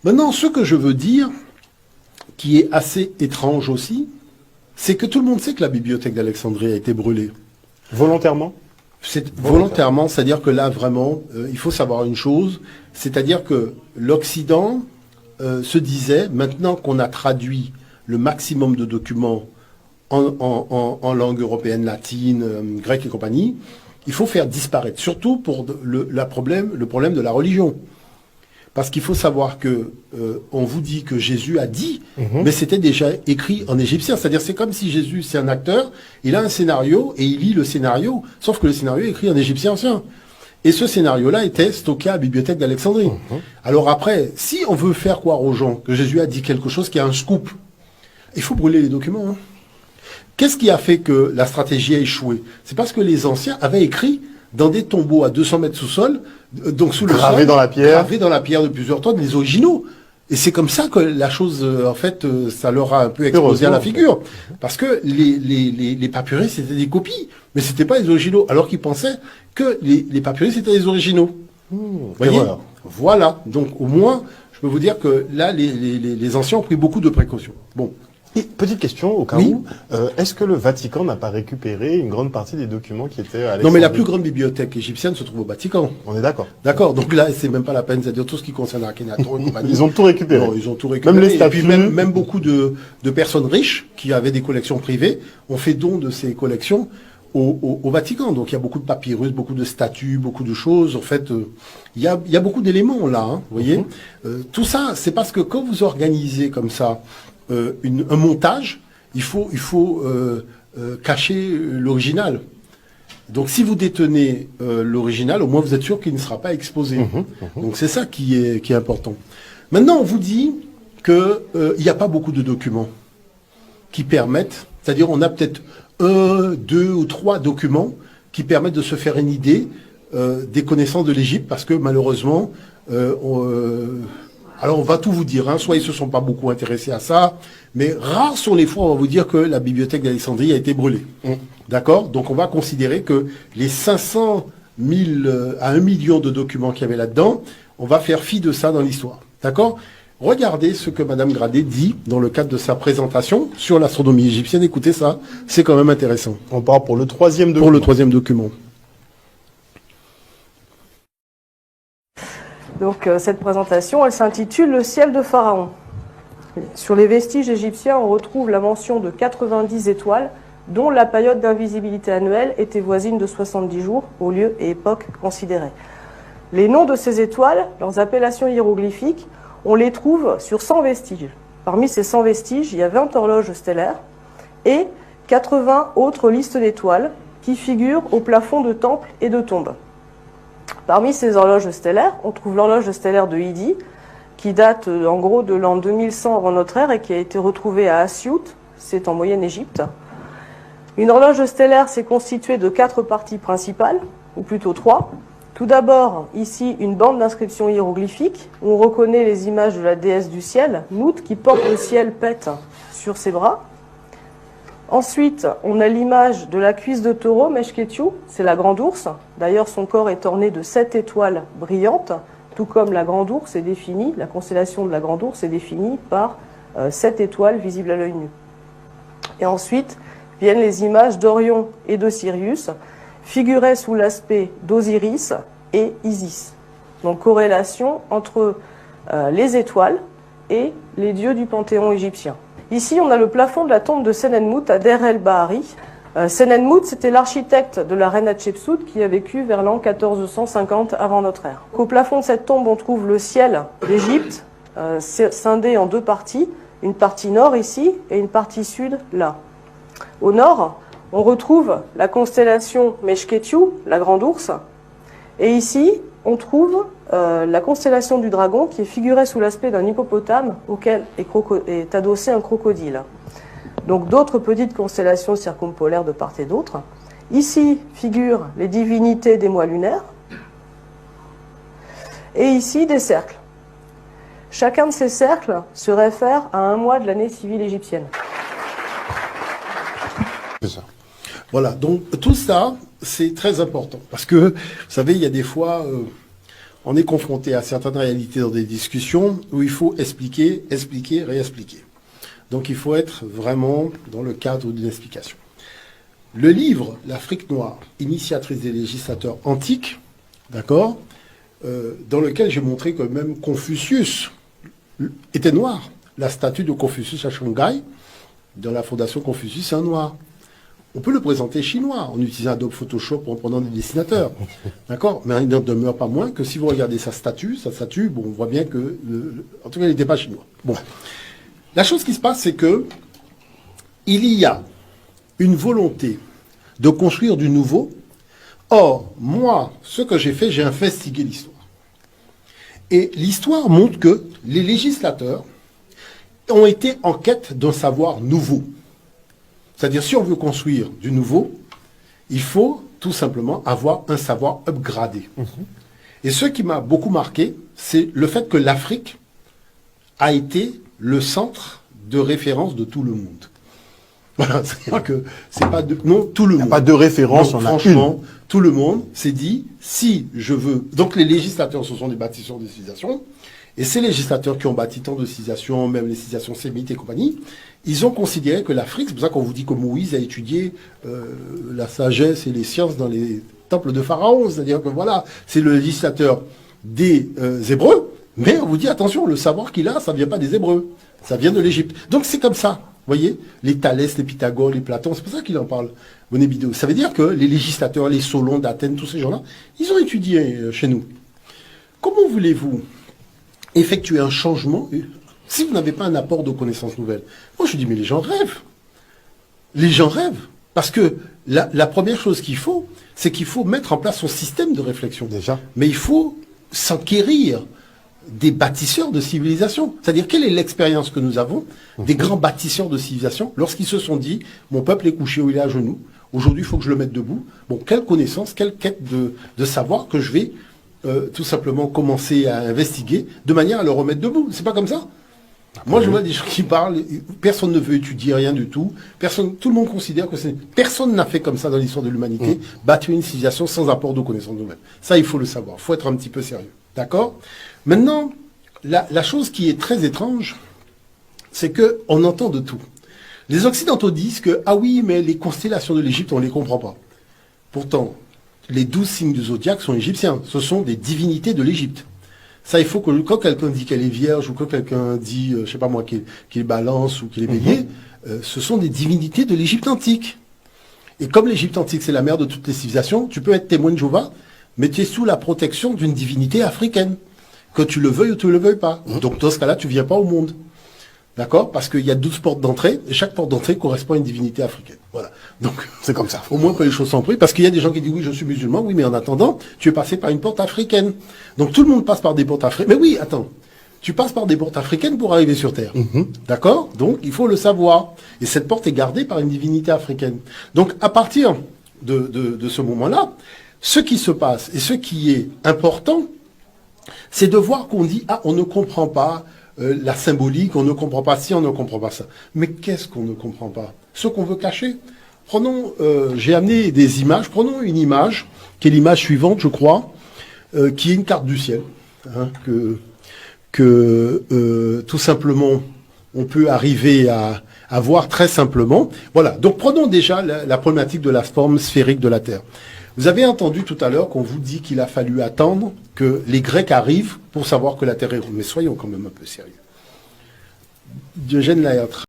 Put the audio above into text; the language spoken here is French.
Maintenant, ce que je veux dire, qui est assez étrange aussi, c'est que tout le monde sait que la bibliothèque d'Alexandrie a été brûlée. Volontairement? C'est volontairement, c'est-à-dire que là, vraiment, il faut savoir une chose, c'est-à-dire que l'Occident se disait, maintenant qu'on a traduit le maximum de documents en langue européenne, latine, grecque et compagnie, il faut faire disparaître, surtout pour le problème de la religion. Parce qu'il faut savoir que on vous dit que Jésus a dit, mais c'était déjà écrit en égyptien. C'est-à-dire, c'est comme si Jésus, c'est un acteur, il a un scénario et il lit le scénario, sauf que le scénario est écrit en égyptien ancien. Et ce scénario-là était stocké à la bibliothèque d'Alexandrie. Alors après, si on veut faire croire aux gens que Jésus a dit quelque chose qui a un scoop, il faut brûler les documents. Hein. Qu'est-ce qui a fait que la stratégie a échoué? C'est parce que les anciens avaient écrit dans des tombeaux à 200 mètres sous sol, donc sous le sol, gravés dans la pierre de plusieurs tonnes, les originaux. Et c'est comme ça que la chose, en fait, ça leur a un peu explosé à la figure. Parce que les papyrus, c'était des copies, mais c'était pas les originaux, alors qu'ils pensaient que les papyrus, c'était les originaux. Vous voyez ? Voilà. Donc, au moins, je peux vous dire que là, les anciens ont pris beaucoup de précautions. Bon. Et petite question, au cas où, est-ce que le Vatican n'a pas récupéré une grande partie des documents qui étaient à Alexandrie? Non, mais la plus grande bibliothèque égyptienne se trouve au Vatican. On est d'accord. D'accord, donc là, c'est même pas la peine, c'est-à-dire tout ce qui concerne Akhenaton et compagnie. Ils ont tout récupéré. Non, ils ont tout récupéré. Même les statues. Et puis même beaucoup de personnes riches qui avaient des collections privées ont fait don de ces collections au Vatican. Donc il y a beaucoup de papyrus, beaucoup de statues, beaucoup de choses. En fait, il y a beaucoup d'éléments là, hein, vous voyez. Tout ça, c'est parce que quand vous organisez comme ça un montage, il faut cacher l'original. Donc si vous détenez l'original, au moins vous êtes sûr qu'il ne sera pas exposé. Donc c'est ça qui est important. Maintenant, on vous dit qu'il n'y a pas beaucoup de documents qui permettent, c'est-à-dire on a peut-être 1, 2 ou 3 documents qui permettent de se faire une idée des connaissances de l'Égypte, parce que malheureusement, alors on va tout vous dire, hein, soit ils se sont pas beaucoup intéressés à ça, mais rares sont les fois où on va vous dire que la bibliothèque d'Alexandrie a été brûlée. D'accord? Donc on va considérer que les 500 000 à 1 million de documents qu'il y avait là-dedans, on va faire fi de ça dans l'histoire. D'accord? Regardez ce que Madame Gradet dit dans le cadre de sa présentation sur l'astronomie égyptienne. Écoutez ça, c'est quand même intéressant. On part pour le troisième document. Pour le troisième document. Donc cette présentation, elle s'intitule « Le ciel de Pharaon ». Sur les vestiges égyptiens, on retrouve la mention de 90 étoiles, dont la période d'invisibilité annuelle était voisine de 70 jours, au lieu et époque considérés. Les noms de ces étoiles, leurs appellations hiéroglyphiques, on les trouve sur 100 vestiges. Parmi ces 100 vestiges, il y a 20 horloges stellaires et 80 autres listes d'étoiles qui figurent au plafond de temples et de tombes. Parmi ces horloges stellaires, on trouve l'horloge stellaire de Idi, qui date en gros de l'an 2100 avant notre ère et qui a été retrouvée à Asyut, c'est en Moyenne Égypte. Une horloge stellaire s'est constituée de 4 parties principales, ou plutôt 3. Tout d'abord, ici, une bande d'inscriptions hiéroglyphiques, où on reconnaît les images de la déesse du ciel, Nout, qui porte le ciel pète sur ses bras. Ensuite, on a l'image de la cuisse de taureau, Meshketiu, c'est la grande ours. D'ailleurs, son corps est orné de 7 étoiles brillantes, tout comme la grande ours est définie, la constellation de la grande ours est définie par 7 étoiles visibles à l'œil nu. Et ensuite, viennent les images d'Orion et de Sirius, figurées sous l'aspect d'Osiris et Isis. Donc, corrélation entre les étoiles et les dieux du panthéon égyptien. Ici, on a le plafond de la tombe de Senenmout à Der el-Bahari. Senenmout, c'était l'architecte de la reine Hatshepsut qui a vécu vers l'an 1450 avant notre ère. Au plafond de cette tombe, on trouve le ciel d'Égypte, scindé en 2 parties, une partie nord ici et une partie sud là. Au nord, on retrouve la constellation Meshketiu, la grande ours, et ici, on trouve la constellation du dragon qui est figurée sous l'aspect d'un hippopotame auquel est adossé un crocodile. Donc d'autres petites constellations circumpolaires de part et d'autre. Ici figurent les divinités des mois lunaires et ici des cercles. Chacun de ces cercles se réfère à un mois de l'année civile égyptienne. C'est ça. Voilà, donc tout ça, c'est très important. Parce que, vous savez, il y a des fois, on est confronté à certaines réalités dans des discussions où il faut expliquer, expliquer, réexpliquer. Donc il faut être vraiment dans le cadre d'une explication. Le livre « L'Afrique noire, initiatrice des législateurs antiques », d'accord, dans lequel j'ai montré que même Confucius était noir. La statue de Confucius à Shanghai, dans la fondation Confucius, c'est un noir. On peut le présenter chinois en utilisant Adobe Photoshop ou en prenant des dessinateurs. D'accord? Mais il n'en demeure pas moins que si vous regardez sa statue, bon, on voit bien que, en tout cas, il n'était pas chinois. Bon. La chose qui se passe, c'est que il y a une volonté de construire du nouveau. Or, moi, ce que j'ai fait, j'ai investigué l'histoire. Et l'histoire montre que les législateurs ont été en quête d'un savoir nouveau. C'est-à-dire, si on veut construire du nouveau, il faut tout simplement avoir un savoir upgradé. Et ce qui m'a beaucoup marqué, c'est le fait que l'Afrique a été le centre de référence de tout le monde. Voilà, c'est-à-dire que c'est pas de, non, tout le monde. Il n'y a pas de référence, non, on a franchement, tout le monde s'est dit, si je veux... Donc les législateurs, ce sont des bâtisseurs de civilisation, et ces législateurs qui ont bâti tant de civilisations, même les civilisations sémites et compagnie, ils ont considéré que l'Afrique, c'est pour ça qu'on vous dit que Moïse a étudié la sagesse et les sciences dans les temples de Pharaon, c'est-à-dire que voilà, c'est le législateur des Hébreux, mais on vous dit, attention, le savoir qu'il a, ça ne vient pas des Hébreux, ça vient de l'Égypte. Donc c'est comme ça, vous voyez, les Thalès, les Pythagore, les Platon, c'est pour ça qu'il en parle, Bonnet-Bidot. Ça veut dire que les législateurs, les Solon d'Athènes, tous ces gens-là, ils ont étudié chez nous. Comment voulez-vous effectuer un changement si vous n'avez pas un apport de connaissances nouvelles? Moi, je dis, mais les gens rêvent. Les gens rêvent. Parce que la première chose qu'il faut, c'est qu'il faut mettre en place son système de réflexion. Déjà. Mais il faut s'enquérir des bâtisseurs de civilisation. C'est-à-dire, quelle est l'expérience que nous avons des grands bâtisseurs de civilisation lorsqu'ils se sont dit, mon peuple est couché ou il est à genoux, aujourd'hui, il faut que je le mette debout. Bon, quelle connaissance, quelle quête de savoir que je vais tout simplement commencer à investiguer de manière à le remettre debout. C'est pas comme ça. Moi, je vois des gens qui parlent, personne ne veut étudier rien du tout. Tout le monde considère que personne n'a fait comme ça dans l'histoire de l'humanité, bâtir une civilisation sans apport de connaissances nouvelles. Ça, il faut le savoir. Il faut être un petit peu sérieux. D'accord? Maintenant, la chose qui est très étrange, c'est que on entend de tout. Les Occidentaux disent que, ah oui, mais les constellations de l'Égypte, on ne les comprend pas. Pourtant, les 12 signes du zodiaque sont égyptiens. Ce sont des divinités de l'Égypte. Ça, il faut que quand quelqu'un dit qu'elle est vierge ou quand quelqu'un dit, je sais pas moi, qu'il est balance ou qu'il est bélier, ce sont des divinités de l'Égypte antique. Et comme l'Égypte antique, c'est la mère de toutes les civilisations, tu peux être témoin de Jéhovah, mais tu es sous la protection d'une divinité africaine, que tu le veuilles ou tu ne le veuilles pas. Donc, dans ce cas-là, tu viens pas au monde. D'accord? Parce qu'il y a 12 portes d'entrée, et chaque porte d'entrée correspond à une divinité africaine. Voilà. Donc, c'est comme ça. Au moins que les choses sont prises, parce qu'il y a des gens qui disent, oui, je suis musulman, oui, mais en attendant, tu es passé par une porte africaine. Donc, tout le monde passe par des portes africaines. Mais oui, attends. Tu passes par des portes africaines pour arriver sur Terre. D'accord? Donc, il faut le savoir. Et cette porte est gardée par une divinité africaine. Donc, à partir de ce moment-là, ce qui se passe, et ce qui est important, c'est de voir qu'on dit, ah, on ne comprend pas la symbolique, on ne comprend pas ci, on ne comprend pas ça. Mais qu'est-ce qu'on ne comprend pas? Ce qu'on veut cacher. Prenons, j'ai amené des images, prenons une image, qui est l'image suivante, je crois, qui est une carte du ciel, hein, que tout simplement, on peut arriver à voir très simplement. Voilà, donc prenons déjà la problématique de la forme sphérique de la Terre. Vous avez entendu tout à l'heure qu'on vous dit qu'il a fallu attendre que les Grecs arrivent pour savoir que la Terre est ronde. Mais soyons quand même un peu sérieux. Diogène Laërce